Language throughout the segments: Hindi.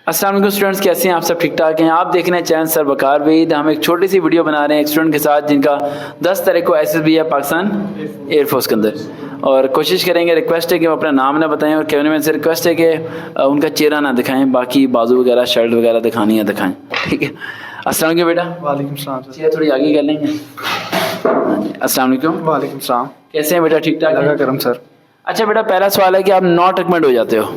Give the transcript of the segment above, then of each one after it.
अस्सलाम वालेकुम स्टूडेंट्स, कैसे हैं आप? सब ठीक ठाक हैं? आप देख रहे हैं चैनल सर वकार वहीद। हम एक छोटी सी वीडियो बना रहे हैं एक स्टूडेंट के साथ जिनका 10 तारीख को SSB है पाकिस्तान एयरफोर्स के अंदर, और कोशिश करेंगे, रिक्वेस्ट है कि वो अपना नाम ना बताएं और कैमरे में से रिक्वेस्ट है कि उनका चेहरा ना दिखाएं, बाकी बाजू वगैरह शर्ट वगैरह दिखानी है दिखाएं, ठीक है। अस्सलाम वालेकुम बेटा। वालेकुम सलाम सर। चेहरा थोड़ी आगे कर लेंगे। अस्सलाम वालेकुम। वालेकुम सलाम। कैसे हैं बेटा? ठीक ठाक लगा है? करम सर। अच्छा बेटा, पहला सवाल है कि आप नॉट रिकमेंड हो जाते हो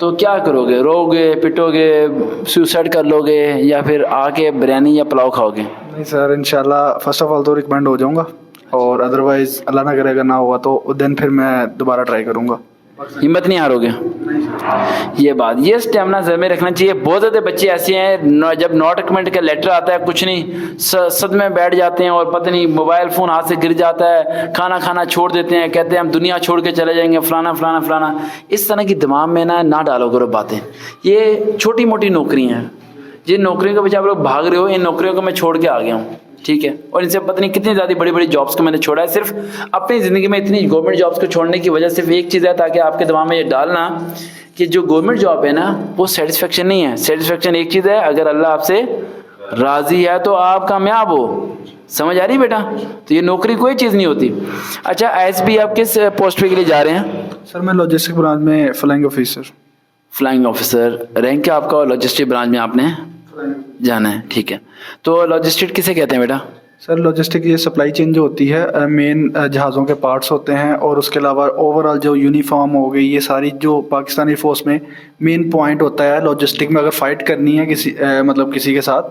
तो क्या करोगे? रोगे, पिटोगे, सुसाइड कर लोगे, या फिर आके बिरयानी या पुलाव खाओगे? नहीं सर, इंशाल्लाह फर्स्ट ऑफ ऑल तो रिकमेंड हो जाऊंगा, और अदरवाइज अल्लाह ना करे अगर ना हुआ तो देन फिर मैं दोबारा ट्राई करूंगा। हिम्मत नहीं हारोगे? ये बात, ये स्टेमिना ज़हन में रखना चाहिए। बहुत ज़्यादा बच्चे ऐसे हैं जब नॉट रिकमेंड का लेटर आता है कुछ नहीं, सदमे बैठ जाते हैं और पता नहीं मोबाइल फ़ोन हाथ से गिर जाता है, खाना खाना छोड़ देते हैं, कहते हैं हम दुनिया छोड़ के चले जाएंगे, फलाना फलाना फलाना। इस तरह की दिमाग में ना डालो करो बातें। ये छोटी मोटी नौकरियाँ हैं, जिन नौकरियों के पीछे आप लोग भाग रहे हो, इन नौकरियों को मैं छोड़ के आ गया हूँ, ठीक है। और इनसे पता नहीं कितनी ज़्यादा बड़ी बड़ी जॉब्स को मैंने छोड़ा है। सिर्फ अपनी ज़िंदगी में इतनी गवर्नमेंट जॉब्स को छोड़ने की वजह सिर्फ एक चीज़ है, ताकि आपके दिमाग में ये डालना कि जो गवर्नमेंट जॉब है ना वो सेटिस्फेक्शन नहीं है। सेटिस्फेक्शन एक चीज़ है, अगर अल्लाह आपसे राज़ी है तो आप कामयाब हो। समझ आ रही बेटा? तो ये नौकरी कोई चीज़ नहीं होती। अच्छा, SB आप किस पोस्ट पे के लिए जा रहे हैं? सर मैं लॉजिस्टिक ब्रांच में flying officer. Flying officer rank क्या आपका? लॉजिस्टिक ब्रांच में आपने जाना है, ठीक है। तो लॉजिस्टिक किसे कहते हैं बेटा? सर लॉजिस्टिक ये सप्लाई चेन जो होती है, मेन जहाज़ों के पार्ट्स होते हैं, और उसके अलावा ओवरऑल जो यूनिफॉर्म हो गई, ये सारी जो पाकिस्तानी फोर्स में मेन पॉइंट होता है लॉजिस्टिक में। अगर फाइट करनी है किसी मतलब किसी के साथ,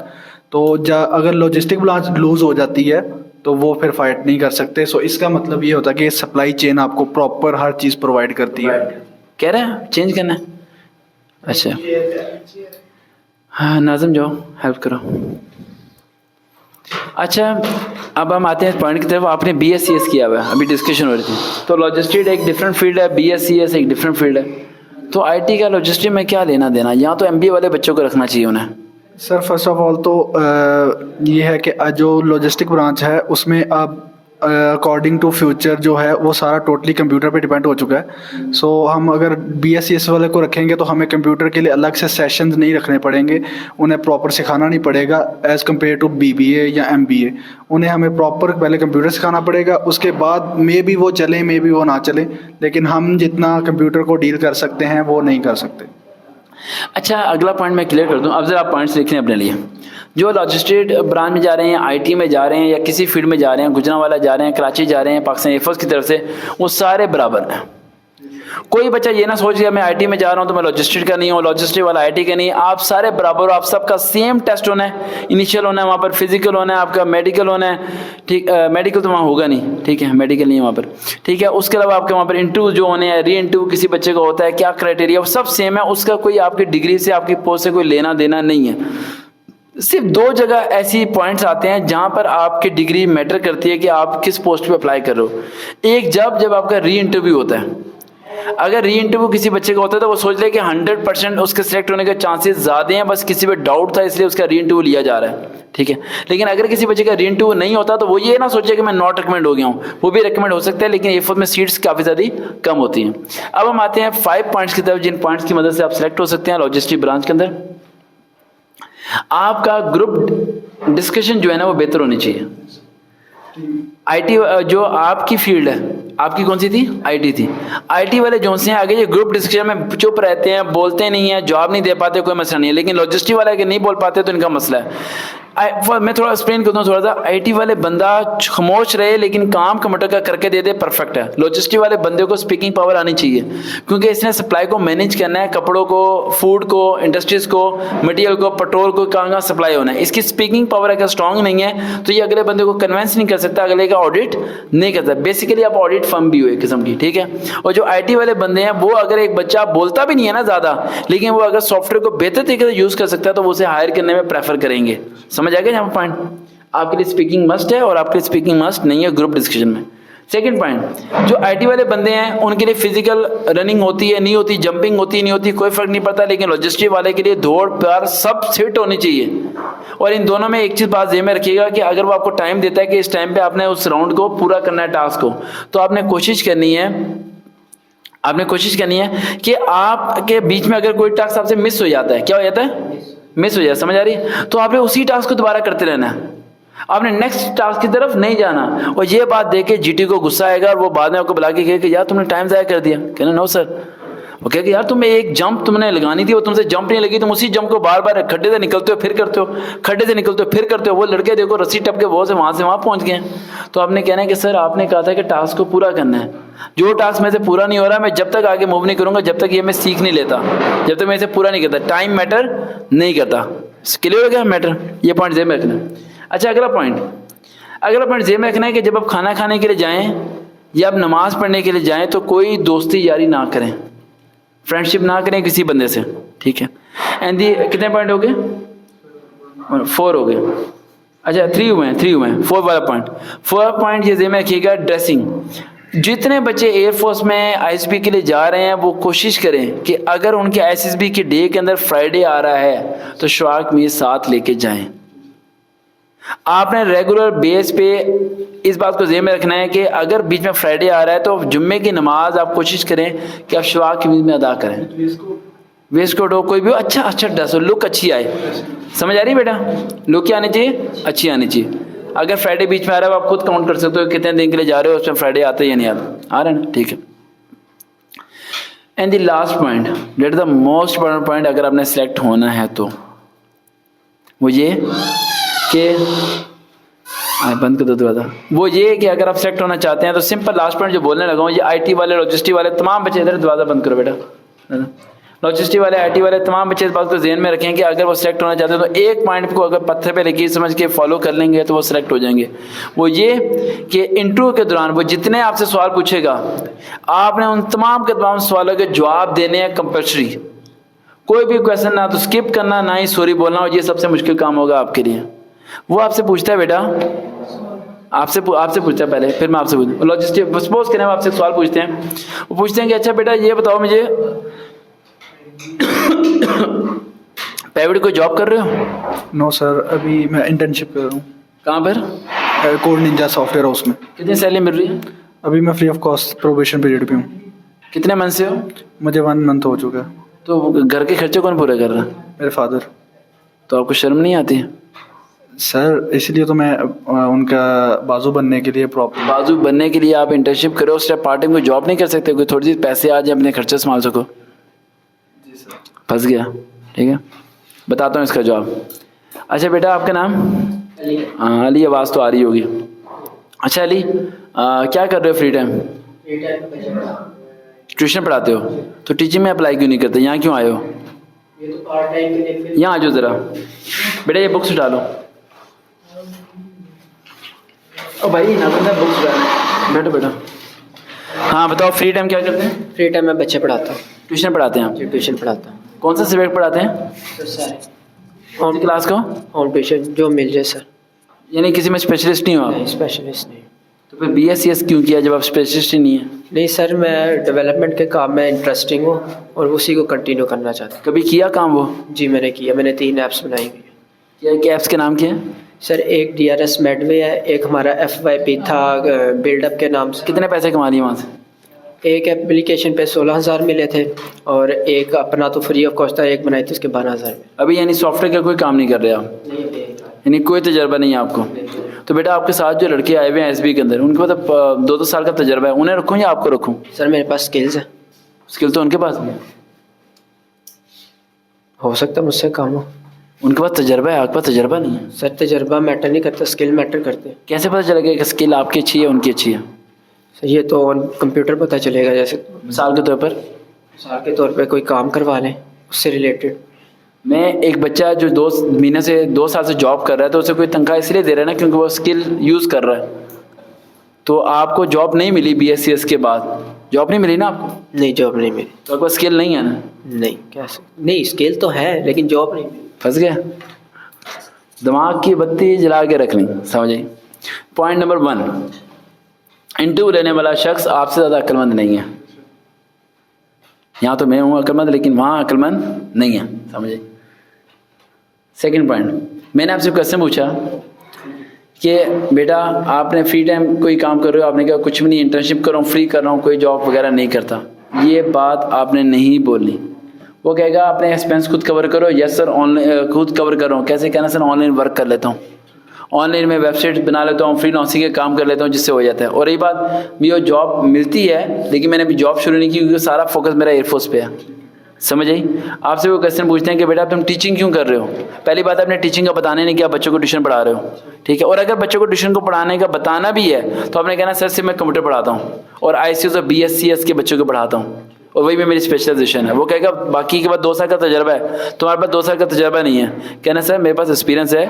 तो अगर लॉजिस्टिक ब्रांच लूज हो जाती है तो वो फिर फाइट नहीं कर सकते। सो इसका मतलब ये होता है कि सप्लाई चेन आपको प्रॉपर हर चीज़ प्रोवाइड करती है। कह रहे हैं चेंज करना है? अच्छा हाँ नाज़िम जाओ हेल्प करो। अच्छा, अब हम आते हैं पॉइंट की तरफ। आपने BScs किया हुआ है, अभी डिस्कशन हो रही थी। तो लॉजिस्टिक एक डिफरेंट फील्ड है, BScs एक डिफरेंट फील्ड है। तो IT का लॉजिस्टिक में क्या लेना देना? यहाँ तो MBA वाले बच्चों को रखना चाहिए उन्हें। सर फर्स्ट ऑफ ऑल तो ये है कि जो लॉजिस्टिक ब्रांच है उसमें अब अकॉर्डिंग टू फ्यूचर जो है वो सारा टोटली कंप्यूटर पे डिपेंड हो चुका है। सो हम अगर BScs वाले को रखेंगे तो हमें कंप्यूटर के लिए अलग से सेशंस नहीं रखने पड़ेंगे, उन्हें प्रॉपर सिखाना नहीं पड़ेगा एज़ कम्पेयर टू BBA या MBA। उन्हें हमें प्रॉपर पहले कंप्यूटर सिखाना पड़ेगा, उसके बाद मे बी वो चले मे बी वो ना चले, लेकिन हम जितना कंप्यूटर को डील कर सकते हैं वो नहीं कर सकते। अच्छा, अगला पॉइंट मैं क्लियर कर दूं। अब जरा आप पॉइंट्स लिख लें अपने लिए। जो लॉजिस्टिक ब्रांच में जा रहे हैं, IT में जा रहे हैं, या किसी फील्ड में जा रहे हैं, गुजरांवाला जा रहे हैं, कराची जा रहे हैं, पाकिस्तान एयरफोर्स की तरफ से, वो सारे बराबर हैं। कोई बच्चा ये ना सोच लिया मैं IT में जा रहा हूँ तो मैं लॉजिस्टिक का नहीं हूँ, लॉजिस्टिक वाला IT का नहीं। आप सारे बराबर हो, आप सबका सेम टेस्ट होना है, इनिशियल होना है, वहाँ पर फिजिकल होना है, आपका मेडिकल होना है, ठीक। मेडिकल तो वहाँ होगा नहीं, ठीक है, मेडिकल नहीं है वहाँ पर, ठीक है। उसके अलावा आपके वहाँ पर इंटरव्यू जो होने हैं, री इंटरव्यू किसी बच्चे का होता है, क्या क्राइटेरिया, वो सब सेम है। उसका कोई आपकी डिग्री से, आपकी पोस्ट से कोई लेना देना नहीं है। सिर्फ 2 जगह ऐसी पॉइंट्स आते हैं जहां पर आपकी डिग्री मैटर करती है कि आप किस पोस्ट पे अप्लाई कर रहे हो। एक जब आपका री इंटरव्यू होता है, अगर री इंटरव्यू किसी बच्चे का होता है तो वो सोच ले कि 100% उसके सिलेक्ट होने के चांसेस ज़्यादा हैं, बस किसी पे डाउट था इसलिए उसका री इंटरव्यू लिया जा रहा है, ठीक है। लेकिन अगर किसी बच्चे का री इंटरव्यू नहीं होता तो वो ये ना सोचे कि मैं नॉट रिकमेंड हो गया हूँ, वो भी रिकमेंड हो सकता है, लेकिन एयरफोर्स में सीट्स काफ़ी ज़्यादा कम होती हैं। अब हम आते हैं 5 पॉइंट्स की तरफ, जिन पॉइंट्स की मदद से आप सिलेक्ट हो सकते हैं लॉजिस्टिक ब्रांच के अंदर। आपका ग्रुप डिस्कशन जो है ना वो बेहतर होनी चाहिए। IT जो आपकी फील्ड है, आपकी कौन सी थी? IT थी। IT वाले जो से आगे ये ग्रुप डिस्कशन में चुप रहते हैं, बोलते नहीं है, जवाब नहीं दे पाते, कोई मसला नहीं है। लेकिन लॉजिस्टिक वाले के नहीं बोल पाते तो इनका मसला है। मैं थोड़ा एक्सप्लेन करता हूँ थोड़ा सा। IT वाले बंदा खामोश रहे लेकिन काम कंप्यूटर का करके दे दे, परफेक्ट है। लॉजिस्टिक वाले बंदे को स्पीकिंग पावर आनी चाहिए, क्योंकि इसने सप्लाई को मैनेज करना है, कपड़ों को, फूड को, इंडस्ट्रीज को, मटेरियल को, पेट्रोल को, कहाँ सप्लाई होना है। इसकी स्पीकिंग पावर अगर स्ट्रांग नहीं है तो ये अगले बंदे को कन्विंस नहीं कर सकता, अगले का ऑडिट नहीं करता। बेसिकली आप ऑडिट फर्म भी हो एक किस्म की, ठीक है। और जो IT वाले बंदे हैं वो, अगर एक बच्चा बोलता भी नहीं है ना ज़्यादा, लेकिन वो अगर सॉफ्टवेयर को बेहतर तरीके से यूज़ कर सकता है तो वो उसे हायर करने में प्रेफर करेंगे। समझ आ गया यहाँ पॉइंट? आपके लिए स्पीकिंग मस्ट है और आपके लिए स्पीकिंग मस्ट नहीं है ग्रुप डिस्कशन में। सेकंड पॉइंट, जो IT वाले बंदे हैं उनके लिए फिजिकल रनिंग होती है नहीं होती, जंपिंग होती है नहीं होती, कोई फर्क नहीं पड़ता। लेकिन लॉजिस्टिक वाले के लिए दौड़ प्यार सब सेट होनी चाहिए। और इन दोनों में एक चीज़ बात ध्यान में रखिएगा कि अगर वो आपको टाइम देता है कि इस टाइम पे आपने उस राउंड को पूरा करना है, टास्क को, तो आपने कोशिश करनी है आपने कोशिश करनी है कि आपके बीच में अगर कोई टास्क आपसे मिस हो जाता है, क्या हो जाता है, मिस हो जाता है, समझ आ रही है, तो आपने उसी टास्क को दोबारा करते रहना है, आपने नेक्स्ट टास्क की तरफ नहीं जाना। और ये बात देख के जीटी को गुस्सा आएगा और वो बाद में आपको बुला के कहे कि यार तुमने टाइम ज़ाया कर दिया। कहना नो सर। वो कहे कि यार तुम्हें एक जंप तुमने लगानी थी, वो तुमसे जंप नहीं लगी, तुम उसी जंप को बार बार खड्डे से निकलते हो फिर करते हो, खड्डे से निकलते हो फिर करते हो। वो लड़के देखो रस्सी टप के वो से वहाँ पहुँच गए। तो आपने कहना है कि सर आपने कहा था कि टास्क को पूरा करना है, जो टास्क मेरे से पूरा नहीं हो रहा मैं जब तक आगे मूव नहीं करूँगा, जब तक ये मैं सीख नहीं लेता, जब तक मैं इसे पूरा नहीं करता। टाइम मैटर नहीं करता। क्लियर हो गया मैटर? ये पॉइंट जेब में रखना। अच्छा अगला पॉइंट जेब में रखना है कि जब आप खाना खाने के लिए जाएँ या आप नमाज पढ़ने के लिए जाएँ तो कोई दोस्ती यारी ना करें, फ्रेंडशिप ना करें किसी बंदे से, ठीक है। एंड दी कितने पॉइंट हो गए? 4 हो गए। अच्छा 3 हुए हैं। 4 वाला पॉइंट ये जेब में रखिएगा, ड्रेसिंग। जितने बच्चे एयरफोर्स में आईएसबी के लिए जा रहे हैं वो कोशिश करें कि अगर उनके आईएसबी के डे के अंदर फ्राइडे आ रहा है तो शवाक मीज़ साथ लेके जाएं। आपने रेगुलर बेस पे इस बात को ज़हन में रखना है कि अगर बीच में फ्राइडे आ रहा है तो जुम्मे की नमाज आप कोशिश करें कि आप शवाक की में अदा करें। वेस्ट कोट हो, कोई भी हो, अच्छा ड्रेस हो, लुक अच्छी आए। समझ आ रही है बेटा? लुक क्या आनी चाहिए? अच्छी आनी चाहिए। अगर फ्राइडे बीच में आ रहा है आप खुद काउंट कर सकते हो कितने दिन के लिए जा रहे हो, उसमें फ्राइडे आते हैं या नहीं आते, आ रहे हैं ना, ठीक है। And the last point, that the most important point, अगर आपने सेलेक्ट होना है तो वो ये कि बंद कर दो दरवाजा। वो ये कि अगर आप सेलेक्ट होना चाहते हैं तो सिंपल लास्ट पॉइंट जो बोलने लगा हूँ, ये आईटी वाले, लॉजिस्टिक वाले तमाम बच्चे, इधर दरवाजा बंद करो बेटा, लॉजिस्टिक वाले, आईटी वाले तमाम बच्चे इस बात को ध्यान में रखें कि अगर वो सिलेक्ट होना चाहते हैं तो एक पॉइंट को अगर पत्थर पे लकीर समझ के फॉलो कर लेंगे तो वो सिलेक्ट हो जाएंगे। वो ये कि इंटरव्यू के दौरान वो जितने आपसे सवाल पूछेगा आपने उन तमाम के तमाम सवालों के जवाब देने हैं कंपल्सरी। कोई भी क्वेश्चन ना तो स्किप करना, ना ही सॉरी बोलना, और ये सबसे मुश्किल काम होगा आपके लिए। वो आपसे पूछता है बेटा, आपसे पूछता है पहले, फिर मैं आपसे पूछूँ। लॉजिस्टिक सपोज करें आपसे सवाल पूछते हैं, वो पूछते हैं कि अच्छा बेटा ये बताओ मुझे प्राइवेट कोई जॉब कर रहे हो? नो सर, अभी मैं इंटर्नशिप कर रहा हूँ। कहाँ पर? कोड निंजा सॉफ्टवेयर हाउस में। कितनी सैलरी मिल रही है? अभी मैं free of cost probation period पे हूँ। कितने मंथ से हो? मुझे 1 मंथ हो चुका है। तो घर के खर्चे कौन पूरे कर रहा है? मेरे फादर। तो आपको शर्म नहीं आती? सर इसलिए तो मैं उनका बाजू बनने के लिए बाजू बनने के लिए आप इंटर्नशिप करो, उससे पार्ट टाइम कोई जॉब नहीं कर सकते? कोई थोड़ी सी पैसे आ जाए अपने खर्चे संभाल सको? फंस गया, ठीक है, बताता हूँ इसका जवाब। अच्छा बेटा आपका नाम? हाँ अली, आवाज़ तो आ रही होगी। अच्छा अली, क्या कर रहे हो फ्री टाइम? ट्यूशन पढ़ाते हो? तो टीचिंग में अप्लाई क्यों नहीं करते? यहाँ क्यों आए हो? ये तो पार्ट टाइम के लिए। यहाँ आ जाओ ज़रा बेटा, ये बुक्स उठा लो। ओ भाई ना बंदा बुक्स उठा, बैठो बेटा। हाँ बताओ, फ्री टाइम क्या करते हैं? फ्री टाइम में बच्चे पढ़ाता हूँ। ट्यूशन पढ़ाते हैं आप? जी ट्यूशन पढ़ाता हूँ। कौन सा सब्जेक्ट पढ़ाते हैं? कौन सी क्लास को? होम ट्यूशन जो मिल जाए सर। यानी किसी में स्पेशलिस्ट नहीं हो आप? नहीं स्पेशलिस्ट नहीं। तो फिर BSc क्यों किया जब आप स्पेशलिस्ट ही नहीं है? नहीं सर, मैं डेवलपमेंट के काम में इंटरेस्टिंग हूँ और उसी को कंटिन्यू करना चाहता हूँ। कभी किया काम वो? जी मैंने किया, मैंने 3 ऐप्स बनाई हुई है। क्या ऐप्स के नाम क्या है? सर एक DRS मेडवे है, एक हमारा FYP था बिल्डअप के नाम से। कितने पैसे कमा लिए वहाँ से? एक एप्लीकेशन पे 16,000 मिले थे और एक अपना तो फ्री ऑफ कॉस्ट था, एक बनाई थी उसके 12,000 में। अभी यानी सॉफ्टवेयर का कोई काम नहीं कर रहे आप? यानी कोई तजर्बा नहीं है आपको? तो बेटा आपके साथ जो लड़के आए हुए हैं SB के अंदर, उनके पास 2-2 साल का तजर्बा है, उन्हें रखूँ या आपको रखूँ? सर मेरे पास स्किल्स है। स्किल तो उनके पास है, हो सकता है मुझसे काम हो। उनके पास तजर्बा है, आपके पास तजर्बा नहीं है। सर तजर्बा मैटर नहीं करता, स्किल मैटर करते हैं। कैसे पता चलेगा कि स्किल आपकी अच्छी है उनकी अच्छी है? सर ये तो ऑन कंप्यूटर पता चलेगा, जैसे मिसाल के तौर पर मिसाल के तौर पे कोई काम करवा लें उससे रिलेटेड। मैं एक बच्चा जो 2 साल से जॉब कर रहा है तो उसे कोई तनख्वाह इसलिए दे रहा है ना क्योंकि वो स्किल यूज़ कर रहा है। तो आपको जॉब नहीं मिली BSc के बाद, जॉब नहीं मिली ना आपको? नहीं जॉब नहीं मिली। तो आपको स्किल नहीं है ना? नहीं कैसे नहीं, स्किल तो है लेकिन जॉब नहीं मिली। फंस गया। दिमाग की बत्ती जला के रखनी, समझे? पॉइंट नंबर 1, इंटरव्यू लेने वाला शख्स आपसे ज़्यादा अक्लमंद नहीं है। यहाँ तो मैं हूँ अक्लमंद, लेकिन वहाँ अक्लमंद नहीं है, समझे? सेकंड पॉइंट, मैंने आपसे क्वेश्चन पूछा कि बेटा आपने फ्री टाइम कोई काम कर रहे हो? आपने कहा कुछ भी नहीं, इंटर्नशिप कर रहा हूँ, फ्री कर रहा हूँ, कोई जॉब वगैरह नहीं करता। ये बात आपने नहीं बोलनी। वो कहेगा अपने एक्सपेंस खुद कवर करो। यस सर, ऑनलाइन खुद कवर कर रहा हूँ। कैसे कहना सर, ऑनलाइन वर्क कर लेता हूँ, ऑनलाइन में वेबसाइट बना लेता हूँ, फ्रीलांसिंग के काम कर लेता हूँ, जिससे हो जाता है। और रही बात, मुझे जॉब मिलती है लेकिन मैंने अभी जॉब शुरू नहीं की क्योंकि सारा फोकस मेरा एयरफोर्स पे है। समझ आई? आपसे वो क्वेश्चन पूछते हैं कि बेटा तुम टीचिंग क्यों कर रहे हो? पहली बात, आपने टीचिंग का बताने नहीं कि आप बच्चों को ट्यूशन पढ़ा रहे हो, ठीक है। और अगर बच्चों को ट्यूशन को पढ़ाने का बताना भी है तो आपने कहना सर से मैं कंप्यूटर पढ़ाता हूँ और ICS और BScs के बच्चों को पढ़ाता हूँ और वही में मेरी स्पेशलाइजेशन है। वो कहेगा बाकी के बाद 2 साल का तजर्बा है, तुम्हारे पास 2 साल का तजर्बा नहीं है। कहना सर मेरे पास एक्सपीरियंस है,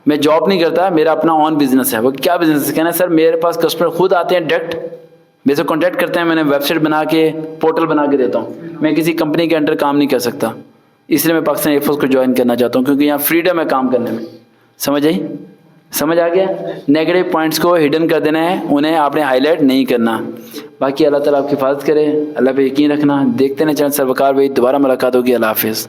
मैं जॉब नहीं करता, मेरा अपना ऑन बिजनेस है। वो क्या बिजनेस है? कहना सर मेरे पास कस्टमर खुद आते हैं, डायरेक्ट मेरे से कॉन्टैक्ट करते हैं, मैंने वेबसाइट बना के पोर्टल बना के देता हूँ। मैं किसी कंपनी के अंडर काम नहीं कर सकता, इसलिए मैं पाकिस्तान एयरफोर्स को ज्वाइन करना चाहता हूँ क्योंकि यहाँ फ्रीडम है काम करने में। समझ आई? समझ आ गया? नेगेटिव पॉइंट्स को हिडन कर देना है, उन्हें आपने हाईलाइट नहीं करना। बाकी अल्लाह ताला आपकी हिफाजत करे, अल्लाह पे यकीन रखना। देखते हैं चैनल सर वकार भाई, दोबारा मुलाकात होगी। अल्लाह हाफिज़।